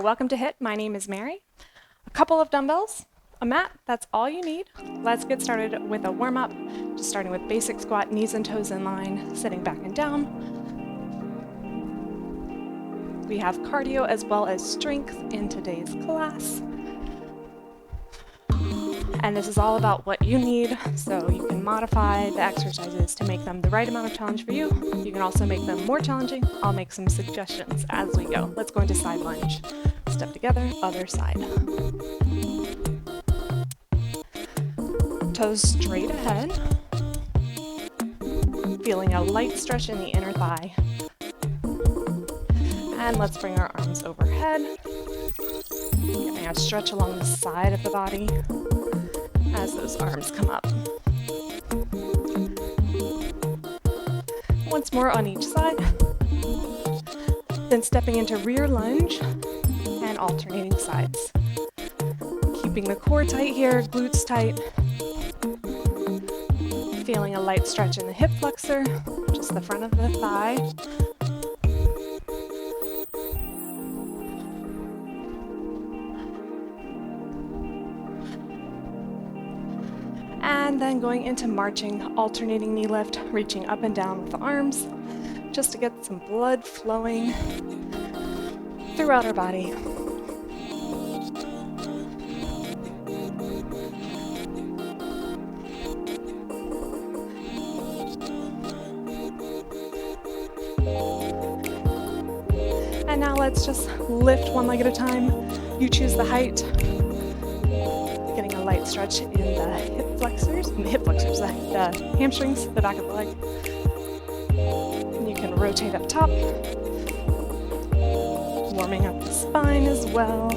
Welcome to HIIT. My name is Mary. A couple of dumbbells, a mat, that's all you need. Let's get started with a warm-up, just starting with basic squat, knees and toes in line, sitting back and down. We have cardio as well as strength in today's class. And this is all about what you need, so you can modify the exercises to make them the right amount of challenge for you. You can also make them more challenging. I'll make some suggestions as we go. Let's go into side lunge. Step together, other side. Toes straight ahead. Feeling a light stretch in the inner thigh. And let's bring our arms overhead. Getting a stretch along the side of the body as those arms come up. Once more on each side. Then stepping into rear lunge and alternating sides. Keeping the core tight here, glutes tight. Feeling a light stretch in the hip flexor, just the front of the thigh. And then going into marching, alternating knee lift, reaching up and down with the arms, just to get some blood flowing throughout our body. And now let's just lift one leg at a time. You choose the height. Getting a light stretch in the the hamstrings, the back of the leg. And you can rotate up top, warming up the spine as well.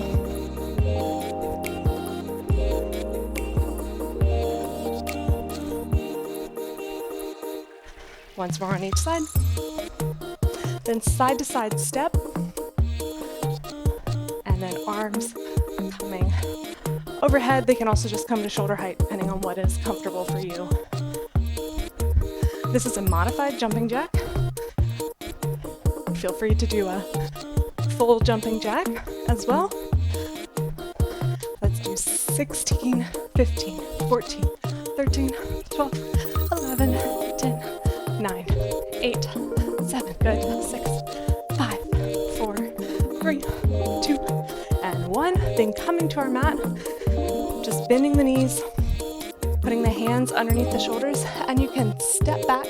Once more on each side. Then side to side step. And then arms coming overhead. They can also just come to shoulder height, depending on what is comfortable for you. This is a modified jumping jack. Feel free to do a full jumping jack as well. Let's do 16, 15, 14, 13, 12, 11, 10, 9, 8, 7, good, 6, 5, 4, 3, 2, and 1. Then coming to our mat, just bending the knees, putting the hands underneath the shoulders, and you can step back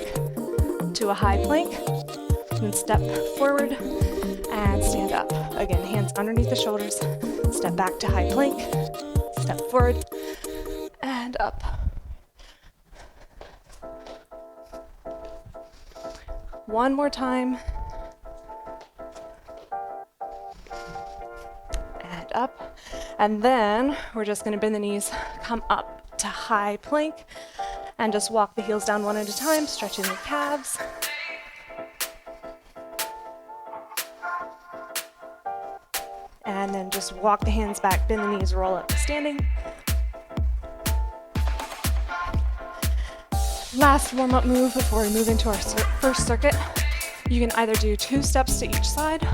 to a high plank, then step forward and stand up. Again, hands underneath the shoulders, step back to high plank, step forward and up. One more time. And up. And then we're just going to bend the knees, come up to high plank, and just walk the heels down one at a time, stretching the calves. And then just walk the hands back, bend the knees, roll up to standing. Last warm-up move before we move into our first circuit. You can either do 2 steps to each side,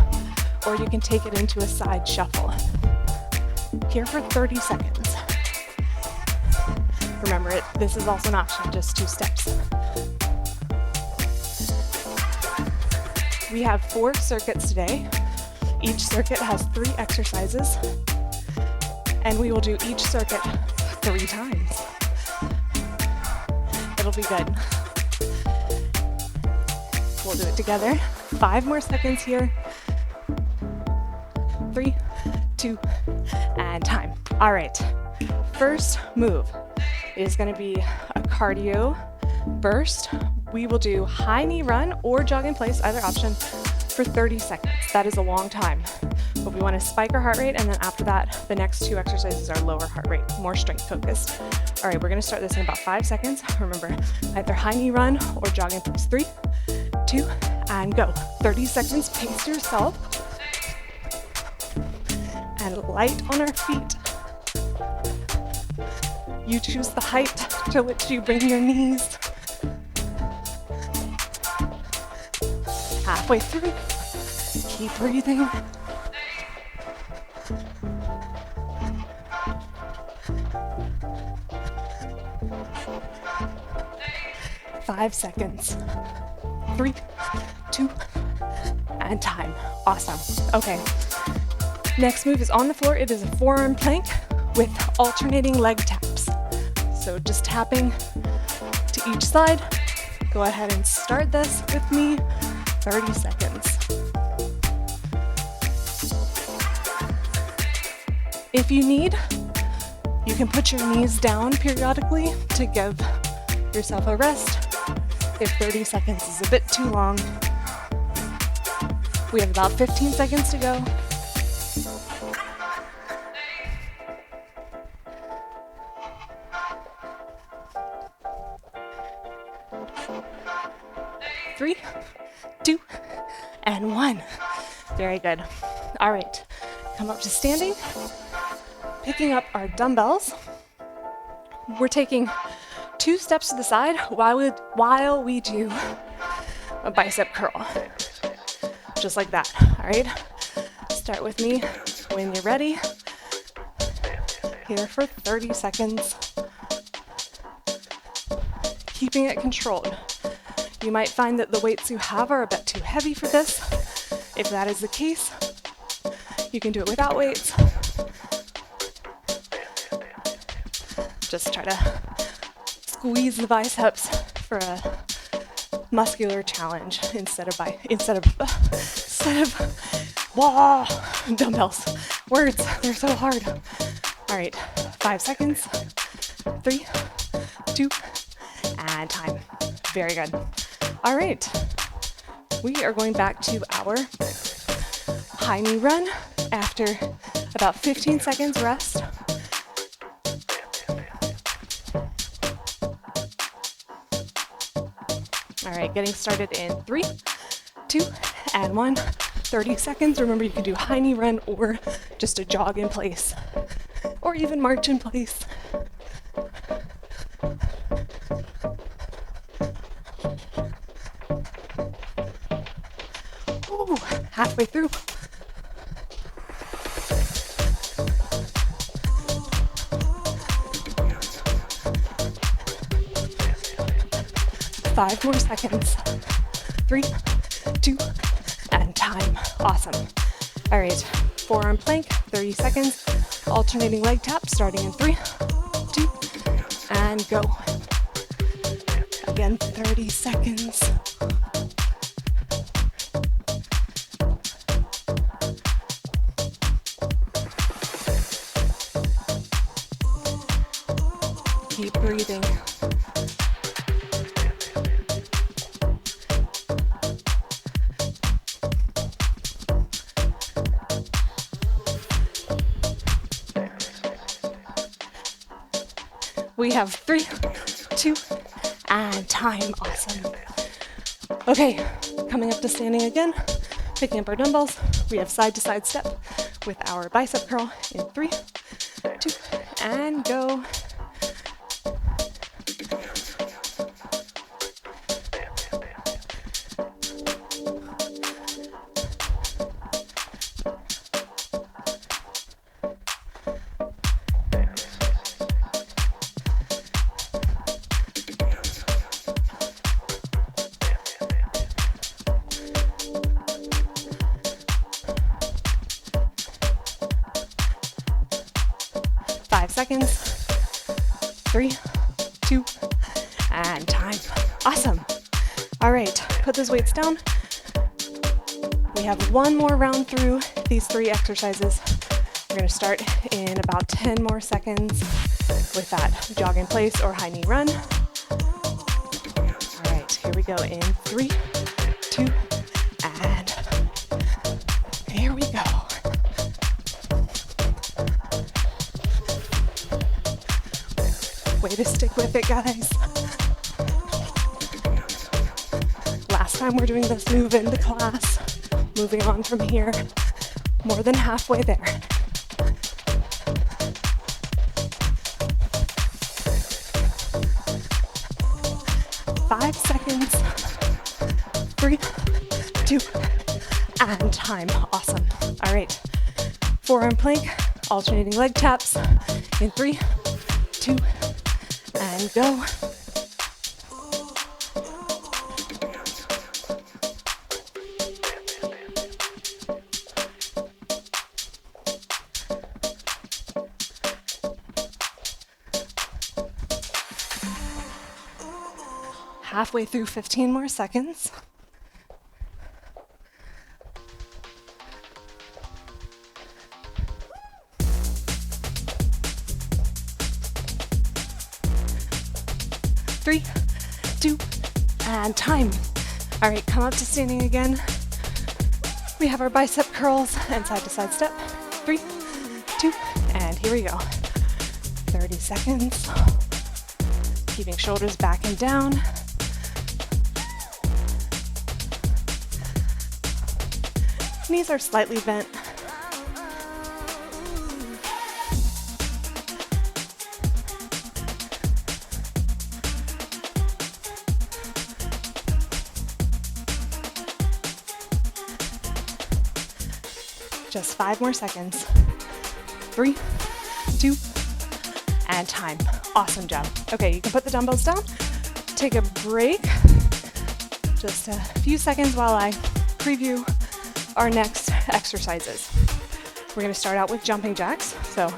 or you can take it into a side shuffle. Here for 30 seconds. Remember, this is also an option, just 2 steps. We have 4 circuits today. Each circuit has 3 exercises, and we will do each circuit 3 times. It'll be good. We'll do it together. 5 more seconds here. 3, 2, and time. All right, first move is going to be a cardio burst. We will do high knee run or jog in place, either option, for 30 seconds. That is a long time, but we want to spike our heart rate, and then after that, the next 2 exercises are lower heart rate, more strength focused. All right, we're going to start this in about 5 seconds. Remember, either high knee run or jog in place. 3, 2, and go. 30 seconds, pace yourself. And light on our feet. You choose the height to which you bring your knees. Halfway through, keep breathing. Five seconds. 3, 2, and time. Awesome. Okay. Next move is on the floor. It is a forearm plank with alternating leg taps. So just tapping to each side. Go ahead and start this with me. 30 seconds. If you need, you can put your knees down periodically to give yourself a rest. If 30 seconds is a bit too long, we have about 15 seconds to go. Three, 2, and 1. Very good. All right, come up to standing, picking up our dumbbells. We're taking 2 steps to the side while we do a bicep curl. Just like that, all right? Start with me when you're ready. Here for 30 seconds. Keeping it controlled. You might find that the weights you have are a bit too heavy for this. If that is the case, you can do it without weights. Just try to squeeze the biceps for a muscular challenge instead of dumbbells. Words, they're so hard. All right, 5 seconds. 3, 2, and time. Very good. All right, we are going back to our high knee run after about 15 seconds rest. All right, getting started in 3, 2, and 1. 30 seconds. Remember, you can do high knee run or just a jog in place, or even march in place. Ooh, halfway through. Five more seconds. 3, 2, and time. Awesome. All right, forearm plank, 30 seconds. Alternating leg tap, starting in 3, 2, and go. Again, 30 seconds. Keep breathing. We have 3, 2, and time. Awesome. Okay, coming up to standing again, picking up our dumbbells. We have side to side step with our bicep curl in 3, 2, and go. Seconds. 3, 2, and time. Awesome. All right, put those weights down. We have one more round through these 3 exercises. We're going to start in about 10 more seconds with that jog in place or high knee run. All right, here we go in 3, 2, and here we go. Way to stick with it, guys. Last time we're doing this move in the class. Moving on from here. More than halfway there. Five seconds. 3, 2, and time. Awesome. All right. Forearm plank, alternating leg taps in 3, 2, and go. Halfway through, 15 more seconds. Three, 2, and time. All right, come up to standing again. We have our bicep curls and side to side step. 3, 2, and here we go. 30 seconds. Keeping shoulders back and down. Knees are slightly bent. Just 5 more seconds. 3, 2, and time. Awesome job. Okay, you can put the dumbbells down. Take a break. Just a few seconds while I preview our next exercises. We're going to start out with jumping jacks. So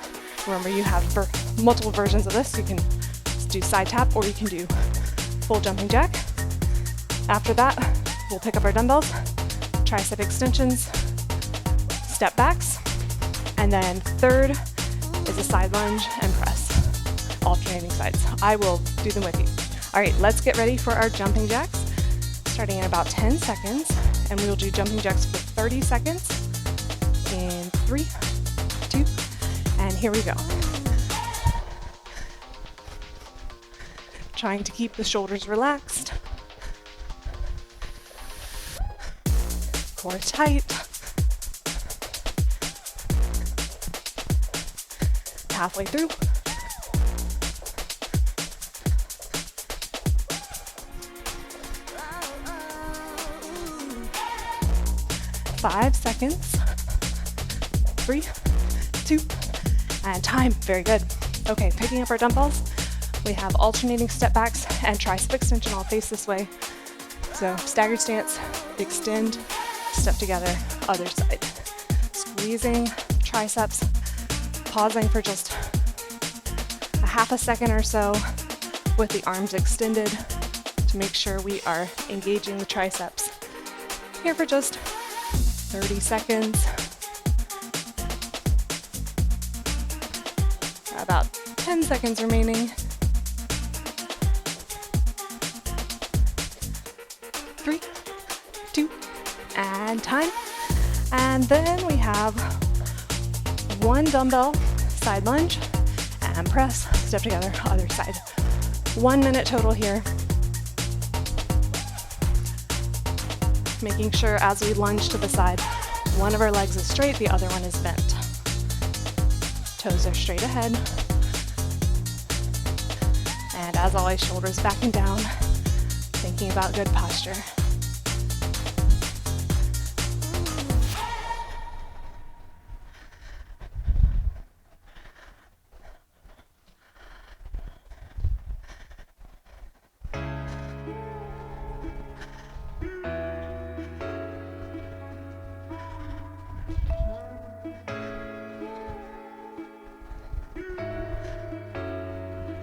remember, you have multiple versions of this. You can do side tap or you can do full jumping jack. After that, we'll pick up our dumbbells, tricep extensions, step backs, and then third is a side lunge and press, alternating sides. I will do them with you. All right, let's get ready for our jumping jacks, starting in about 10 seconds. And we will do jumping jacks for 30 seconds in 3, 2, and here we go. Trying to keep the shoulders relaxed. Core tight. Halfway through. Five seconds. 3, 2, and time. Very good. Okay, picking up our dumbbells. We have alternating step backs and tricep extension. I'll face this way. So staggered stance, extend, step together, other side. Squeezing triceps, pausing for just a half a second or so with the arms extended to make sure we are engaging the triceps. Here for just 30 seconds. About 10 seconds remaining. 3, 2, and time. And then we have one dumbbell, side lunge, and press, step together, other side. 1 minute total here. Making sure as we lunge to the side, one of our legs is straight, the other one is bent. Toes are straight ahead. And as always, shoulders back and down, thinking about good posture.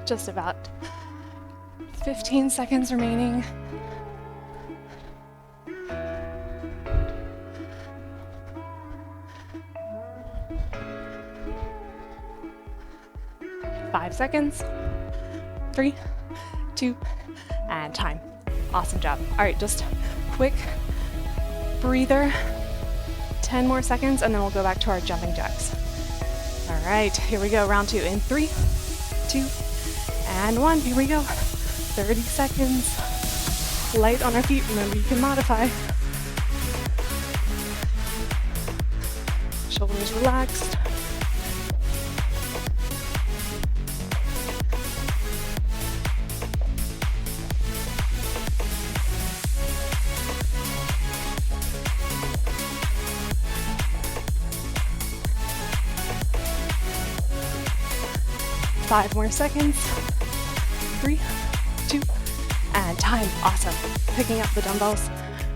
Just about 15 seconds remaining. Five seconds. 3, 2, and time. Awesome job. All right, just quick breather. 10 more seconds, and then we'll go back to our jumping jacks. All right, here we go. Round 2 in 3, 2, and 1. Here we go. 30 seconds. Light on our feet. Remember, you can modify. Shoulders relaxed. 5 more seconds. 3, 2, and time. Awesome. Picking up the dumbbells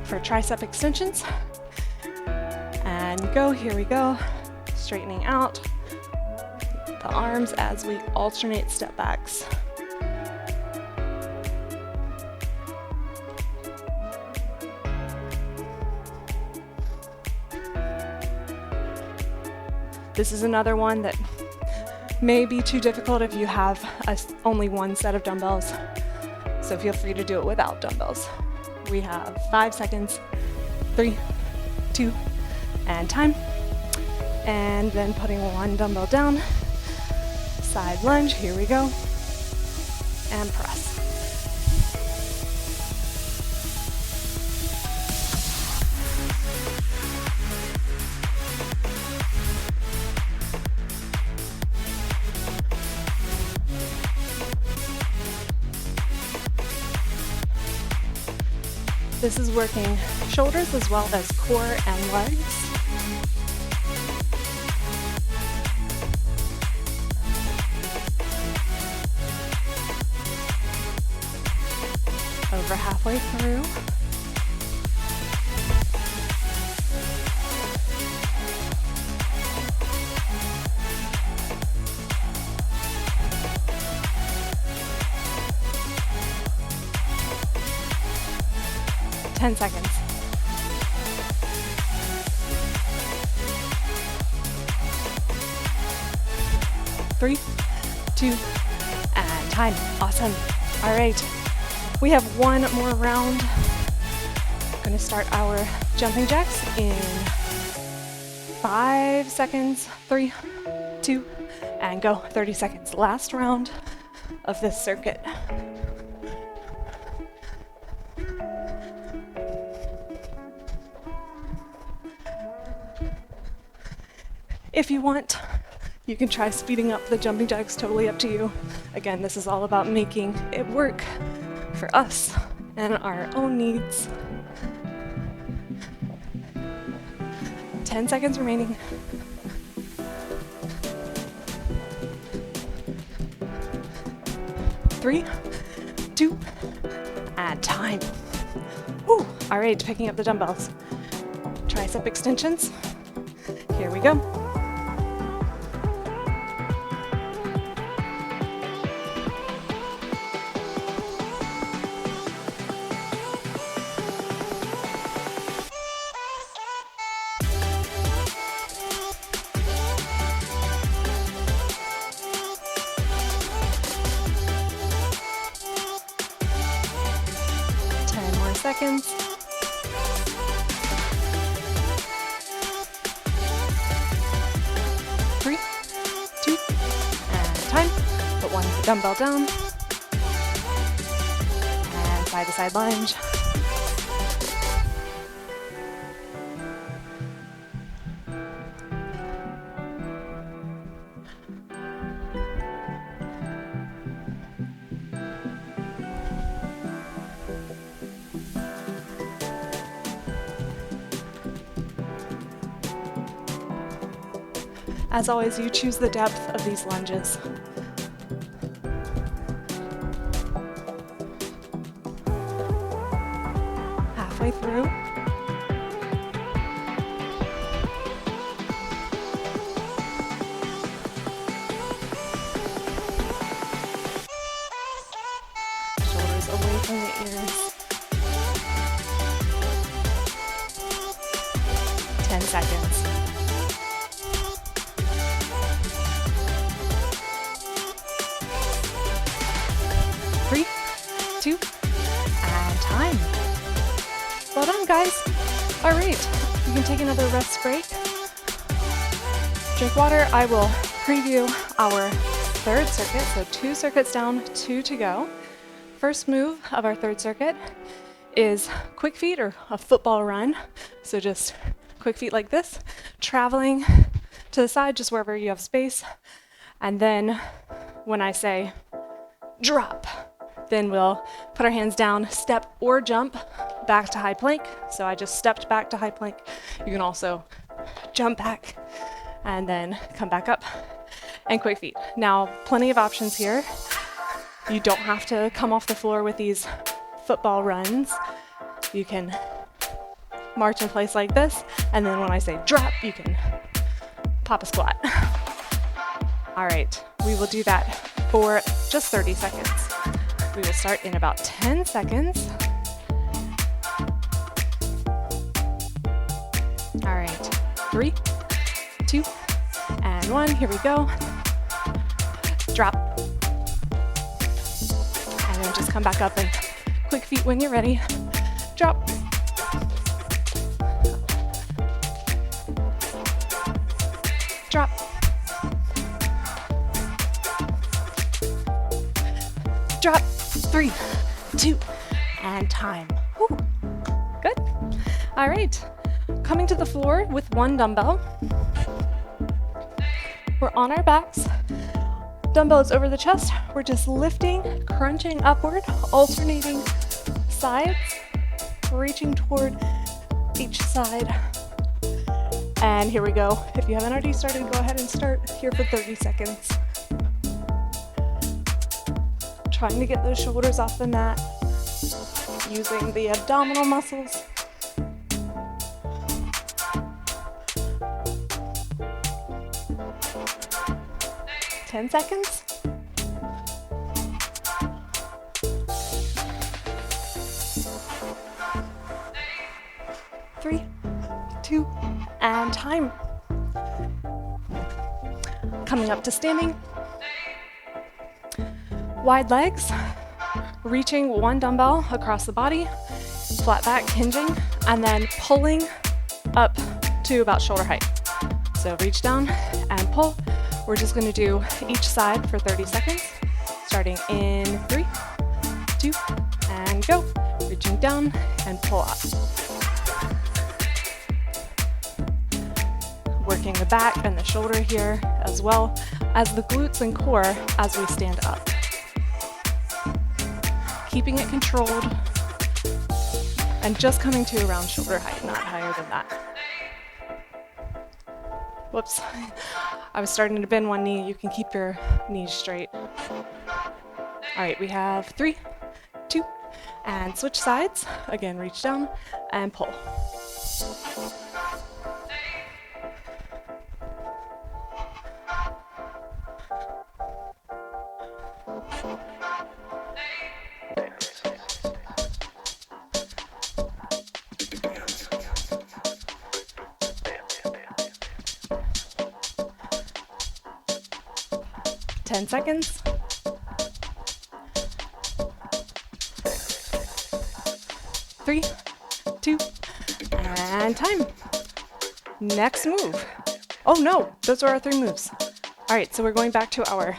for tricep extensions. And go, here we go. Straightening out the arms as we alternate step backs. This is another one that may be too difficult if you have only one set of dumbbells, so feel free to do it without dumbbells. We have 5 seconds, 3, 2, and time. And then putting one dumbbell down, side lunge, here we go, and press. This is working shoulders as well as core and legs. Over halfway through. Ten seconds. 3, 2, and time. Awesome. All right. We have one more round. I'm going to start our jumping jacks in 5 seconds. 3, 2, and go. 30 seconds. Last round of this circuit. If you want, you can try speeding up the jumping jacks, totally up to you. Again, this is all about making it work for us and our own needs. 10 seconds remaining. 3, 2, and time. Whew. All right, picking up the dumbbells. Tricep extensions. Here we go. Seconds. 3, 2, and time. Put one dumbbell down. And side to side lunge. As always, you choose the depth of these lunges. Halfway through. Shoulders away from the ears. 10 seconds. 3, 2, and time. Well done, guys. All right, you can take another rest break. Drink water. I will preview our third circuit. So 2 circuits down, 2 to go. First move of our third circuit is quick feet or a football run. So just quick feet like this, traveling to the side, just wherever you have space. And then when I say drop, then we'll put our hands down, step or jump back to high plank. So I just stepped back to high plank. You can also jump back and then come back up. and quick feet. Now, plenty of options here. You don't have to come off the floor with these football runs. You can march in place like this, and then when I say drop, you can pop a squat. All right, we will do that for just 30 seconds. We will start in about 10 seconds. All right, 3, 2, and 1, here we go. Drop. And then just come back up and quick feet when you're ready. Drop. Drop. Drop. 3, 2, and time. Whew. Good. All right. Coming to the floor with one dumbbell. We're on our backs. Dumbbell is over the chest. We're just lifting, crunching upward, alternating sides, reaching toward each side. And here we go. If you haven't already started, go ahead and start here for 30 seconds. Trying to get those shoulders off the mat, using the abdominal muscles. Ten seconds. 3, 2, and time. Coming up to standing. Wide legs, reaching one dumbbell across the body, flat back, hinging, and then pulling up to about shoulder height. So reach down and pull. We're just going to do each side for 30 seconds, starting in 3, 2, and go. Reaching down and pull up. Working the back and the shoulder here, as well as the glutes and core as we stand up. Keeping it controlled and just coming to around shoulder height, not higher than that. Whoops. I was starting to bend one knee. You can keep your knees straight. All right, we have 3, 2, and switch sides. Again, reach down and pull. Ten seconds. 3, 2, and time. Next move. Oh no, those are our 3 moves. All right, so we're going back to our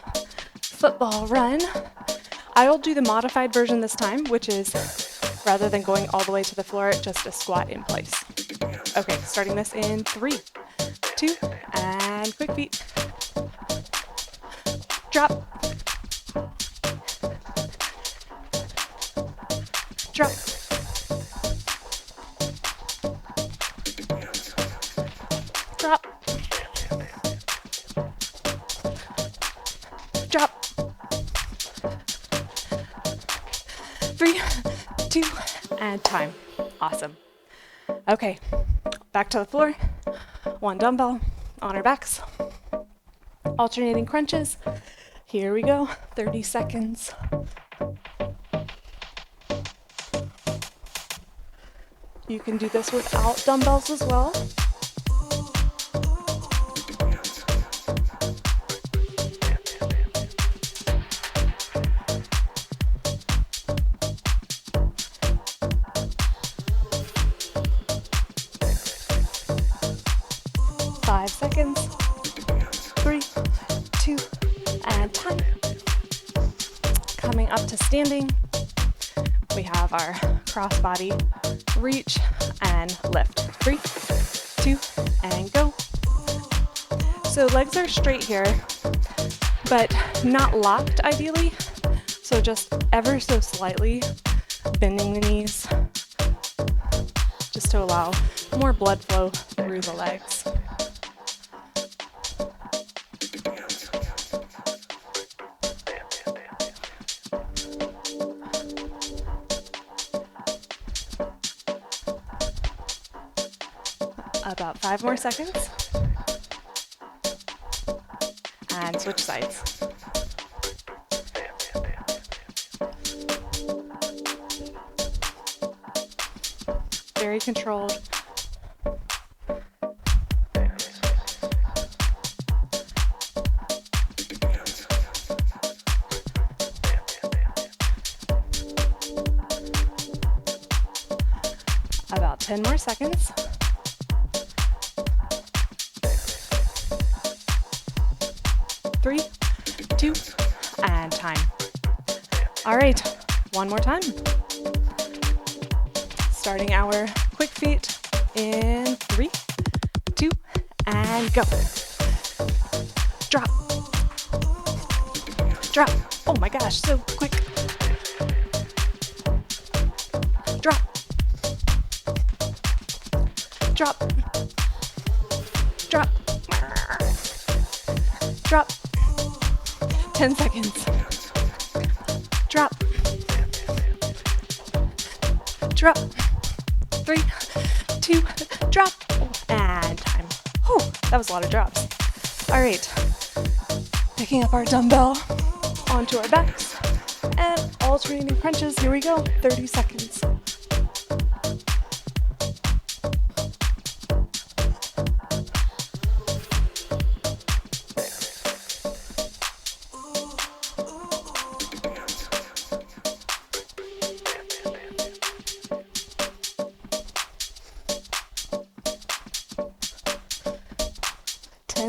football run. I'll do the modified version this time, which is rather than going all the way to the floor, just a squat in place. Okay, starting this in 3, 2, and quick feet. Drop. Drop. Drop. Drop. 3, 2, and time. Awesome. Okay, back to the floor. One dumbbell on our backs. Alternating crunches. Here we go, 30 seconds. You can do this without dumbbells as well. Five seconds. 3, 2, and time. Coming up to standing, we have our crossbody reach and lift. 3, 2, and go. So legs are straight here, but not locked ideally. So just ever so slightly bending the knees, just to allow more blood flow through the legs. About 5 more seconds. And switch sides. Very controlled. About 10 more seconds. Three, 2, and time. All right, one more time. Starting our quick feet in 3, 2, and go. Drop. Drop. Oh my gosh, so quick. Drop. Drop. Drop. Drop. 10 seconds. Drop. Drop. 3, 2, drop. And time. Whew, that was a lot of drops. All right. Picking up our dumbbell onto our backs and alternating crunches. Here we go. 30 seconds.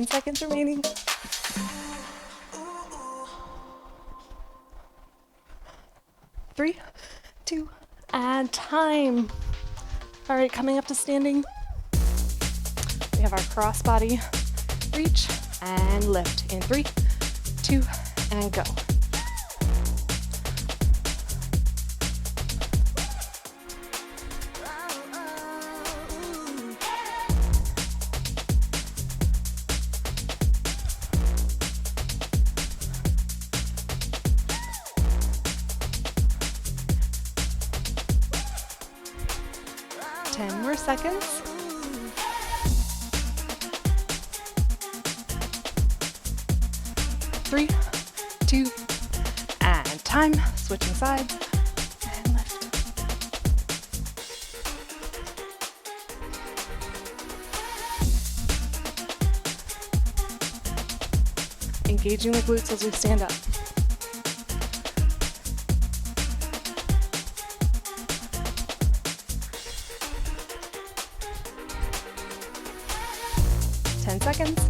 Seconds remaining. Three, 2, and time. All right, coming up to standing. We have our crossbody reach and lift in 3, 2, and go. Seconds. 3, 2, and time. Switching sides and lift. Engaging the glutes as we stand up. Seconds.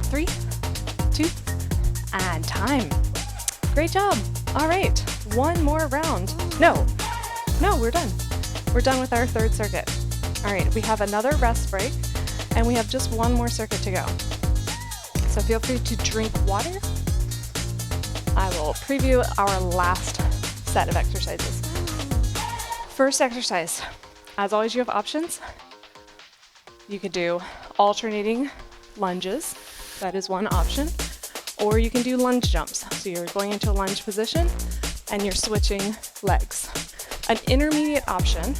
3, 2, and time. Great job. All right, one more round. No, we're done. We're done with our third circuit. All right, we have another rest break, and we have just one more circuit to go. So feel free to drink water. I will preview our last set of exercises. First exercise, as always, you have options. You could do alternating lunges, that is one option, or you can do lunge jumps. So you're going into a lunge position and you're switching legs. An intermediate option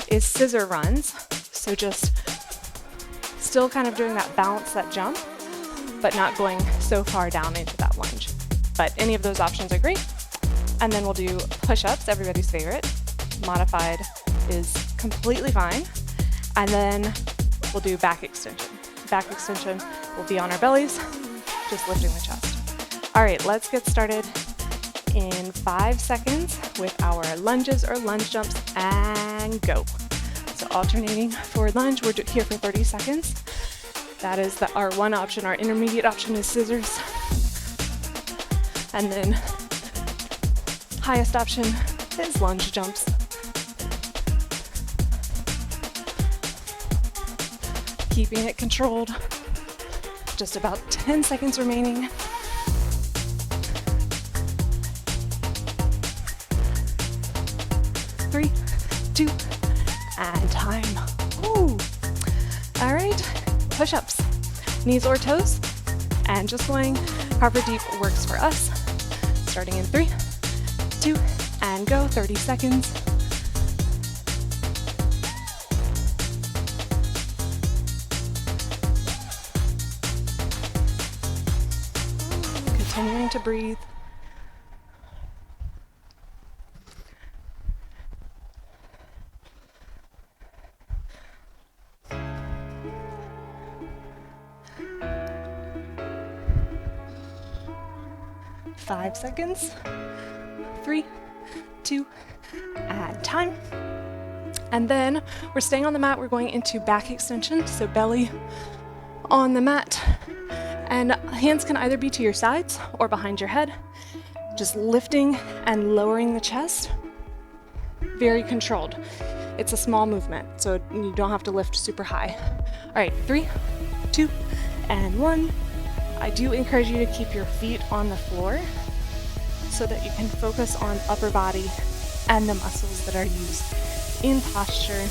is scissor runs, so just still kind of doing that balance, that jump, but not going so far down into that lunge. But any of those options are great. And then we'll do push-ups, everybody's favorite. Modified is completely fine. And then we'll do back extension. Back extension will be on our bellies, just lifting the chest. All right, let's get started in 5 seconds with our lunges or lunge jumps, and go. So alternating for lunge, we're here for 30 seconds. That is our one option. Our intermediate option is scissors. And then highest option is lunge jumps. Keeping it controlled. Just about 10 seconds remaining. 3, 2, and time. Ooh. All right, push-ups, knees or toes, and just going however deep works for us. Starting in 3, 2, and go. 30 seconds. Continuing to breathe. Five seconds. 3, 2, and time. And then we're staying on the mat. We're going into back extension, so belly on the mat. And hands can either be to your sides or behind your head. Just lifting and lowering the chest. Very controlled. It's a small movement, so you don't have to lift super high. All right, 3, 2, and 1. I do encourage you to keep your feet on the floor so that you can focus on upper body and the muscles that are used in posture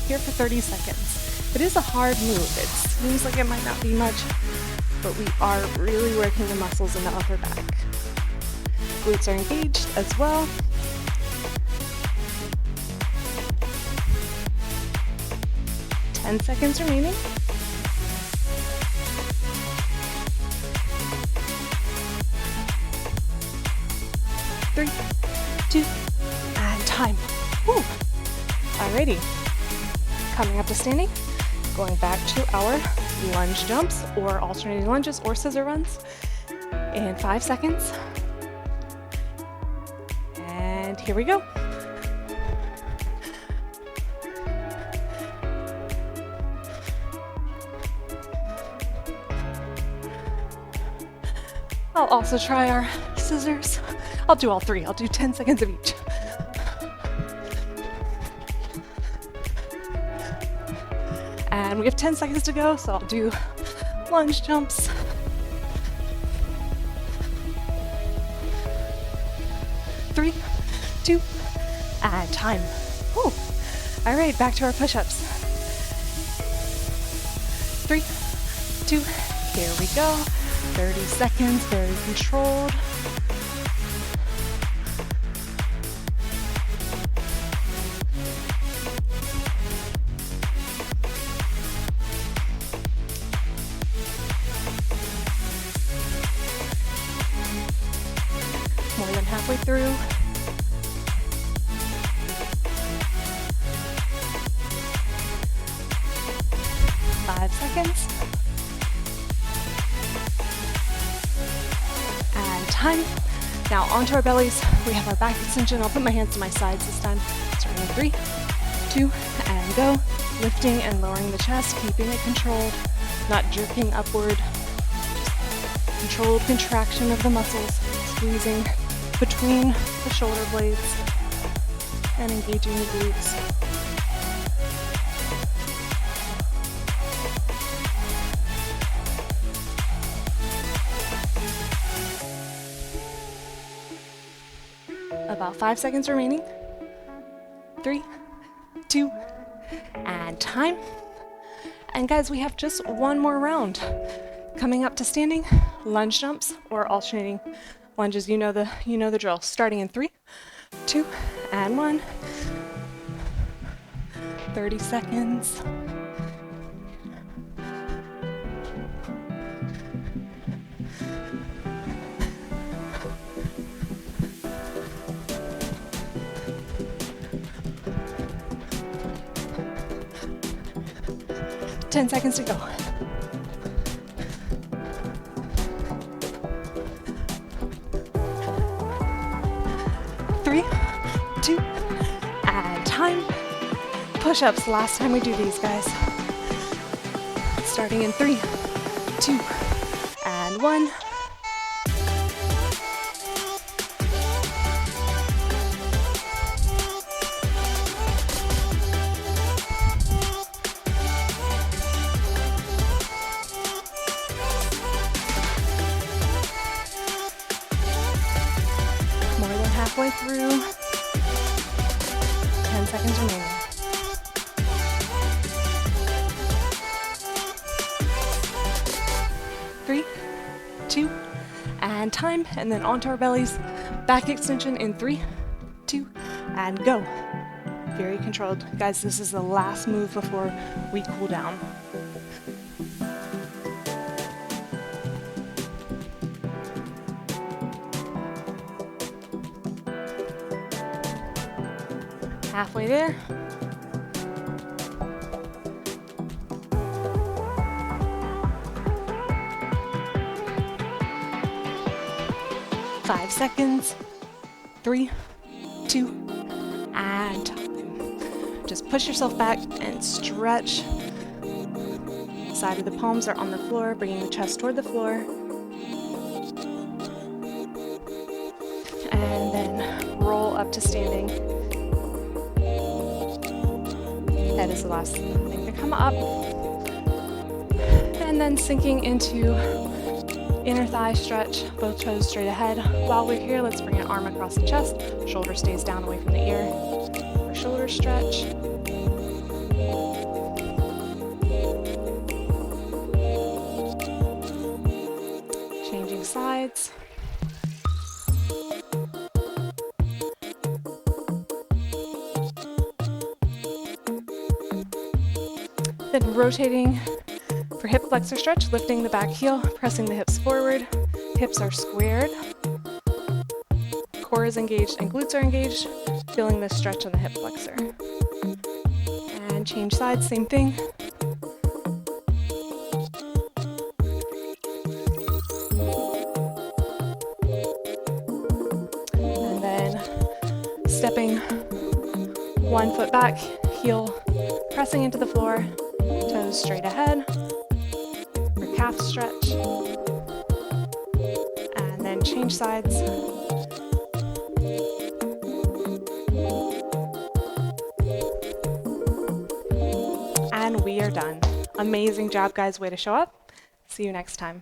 here for 30 seconds. It is a hard move. It seems like it might not be much, but we are really working the muscles in the upper back. Glutes are engaged as well. Ten seconds remaining. 3, 2, and time. Woo. Alrighty. Coming up to standing. Going back to our lunge jumps or alternating lunges or scissor runs in 5 seconds. And here we go. I'll also try our scissors. I'll do all three. I'll do 10 seconds of each. And we have 10 seconds to go, so I'll do lunge jumps. Three, 2, and time. Woo. All right, back to our push-ups. 3, 2, here we go. 30 seconds, very controlled. More than halfway through. Five seconds. And time. Now onto our bellies. We have our back extension. I'll put my hands to my sides this time. Starting in 3, 2, and go. Lifting and lowering the chest, keeping it controlled, not jerking upward. Just controlled contraction of the muscles, squeezing between the shoulder blades and engaging the glutes. About 5 seconds remaining. 3, 2, and time. And guys, we have just one more round. Coming up to standing, lunge jumps or alternating lunges. You know the drill. Starting in 3, 2, and 1. 30 seconds. Ten seconds to go. 3, 2, and time. Push-ups, last time we do these, guys. Starting in 3, 2, and 1. Halfway through. 10 seconds remaining. 3, 2, and time. And then onto our bellies. Back extension in 3, 2, and go. Very controlled. Guys, this is the last move before we cool down. Halfway there. Five seconds. 3, 2, and time. Just push yourself back and stretch. Side of the palms are on the floor, bringing the chest toward the floor. And then roll up to standing. Head is the last thing to come up. And then sinking into inner thigh stretch, both toes straight ahead. While we're here, let's bring an arm across the chest. Shoulder stays down away from the ear. For shoulder stretch. Changing sides. Then rotating for hip flexor stretch, lifting the back heel, pressing the hips forward. Hips are squared. Core is engaged and glutes are engaged. Feeling the stretch on the hip flexor. And change sides, same thing. And then stepping one foot back, heel pressing into the floor, toes straight ahead. For calf stretch. And then change sides. And we are done. Amazing job, guys. Way to show up. See you next time.